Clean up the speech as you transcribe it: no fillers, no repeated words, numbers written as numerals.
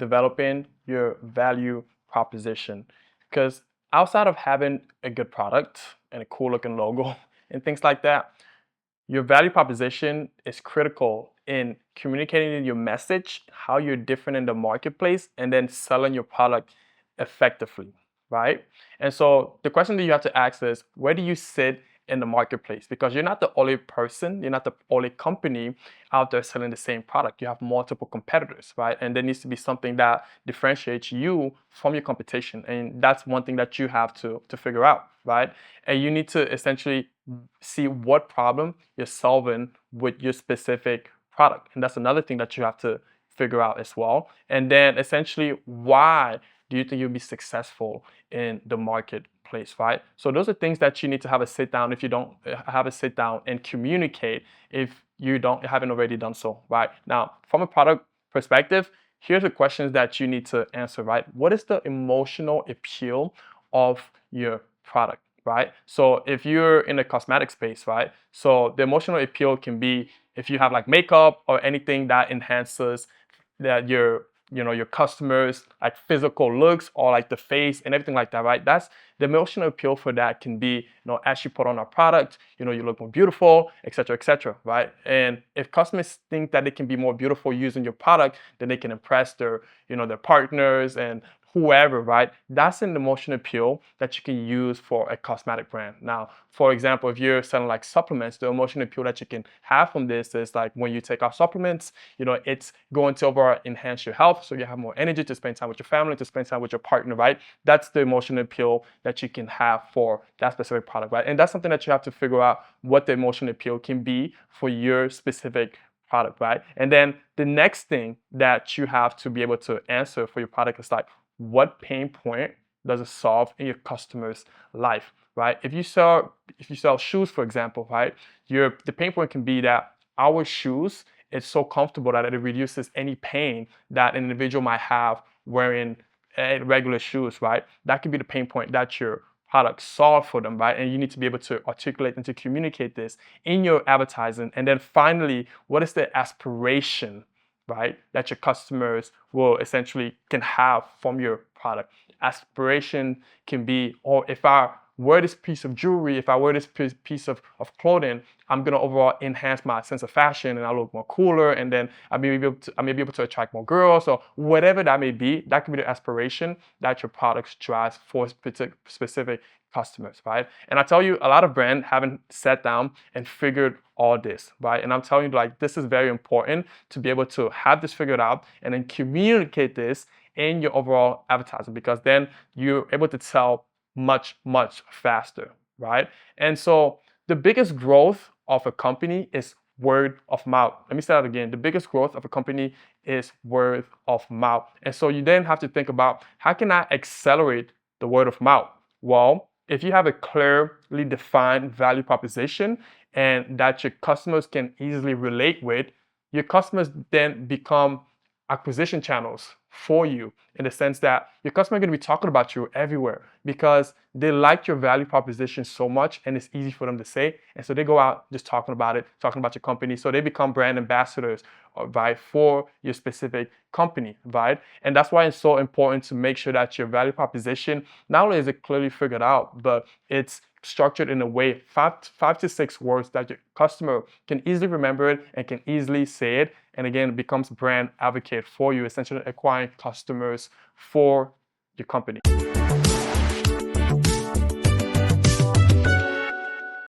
developing your value proposition. Because outside of having a good product and a cool looking logo and things like that, your value proposition is critical in communicating your message, how you're different in the marketplace, and then selling your product effectively, right? And so the question that you have to ask is, where do you sit in the marketplace? Because you're not the only person, you're not the only company out there selling the same product. You have multiple competitors, right? And there needs to be something that differentiates you from your competition. And that's one thing that you have to figure out, right? And you need to essentially see what problem you're solving with your specific product. And that's another thing that you have to figure out as well. And then essentially, why do you think you'll be successful in the marketplace, right? So those are things that you need to have a sit down if you don't have a sit down and communicate if you haven't already done so, right? Now, from a product perspective, here's the questions that you need to answer, right? What is the emotional appeal of your product, right? So if you're in the cosmetic space, right? So the emotional appeal can be if you have like makeup or anything that enhances that your customers like physical looks or like the face and everything like that, right? That's the emotional appeal for that can be, as you put on a product, you look more beautiful, etc., right? And if customers think that they can be more beautiful using your product, then they can impress their partners and whoever, right? That's an emotional appeal that you can use for a cosmetic brand. Now, for example, if you're selling like supplements, the emotional appeal that you can have from this is like when you take our supplements, it's going to overall enhance your health, so you have more energy to spend time with your family, to spend time with your partner, right? That's the emotional appeal that you can have for that specific product, right? And that's something that you have to figure out what the emotional appeal can be for your specific product, right? And then the next thing that you have to be able to answer for your product is like, what pain point does it solve in your customer's life, right? If you sell shoes, for example, right, the pain point can be that our shoes is so comfortable that it reduces any pain that an individual might have wearing regular shoes, right? That could be the pain point that your product solve for them, right? And you need to be able to articulate and to communicate this in your advertising. And then finally, what is the aspiration, right, that your customers will essentially can have from your product? Aspiration can be, or if I wear this piece of jewelry, if I wear this piece of clothing, I'm gonna overall enhance my sense of fashion and I look more cooler, and then I may be able to attract more girls, or whatever that may be. That could be the aspiration that your products drives for specific customers, right? And I tell you, a lot of brands haven't sat down and figured all this, right? And I'm telling you, like, this is very important to be able to have this figured out and then communicate this in your overall advertising, because then you're able to tell much faster, right? And so the biggest growth of a company is word of mouth. Let me say that again. The biggest growth of a company is word of mouth. And so you then have to think about, how can I accelerate the word of mouth? Well, if you have a clearly defined value proposition and that your customers can easily relate with, your customers then become acquisition channels for you, in the sense that your customer are going to be talking about you everywhere because they like your value proposition so much and it's easy for them to say. And so they go out just talking about it, talking about your company. So they become brand ambassadors, right, for your specific company, right? And that's why it's so important to make sure that your value proposition, not only is it clearly figured out, but it's structured in a way, five to six words that your customer can easily remember it and can easily say it. And again, it becomes brand advocate for you, essentially acquiring customers for your company.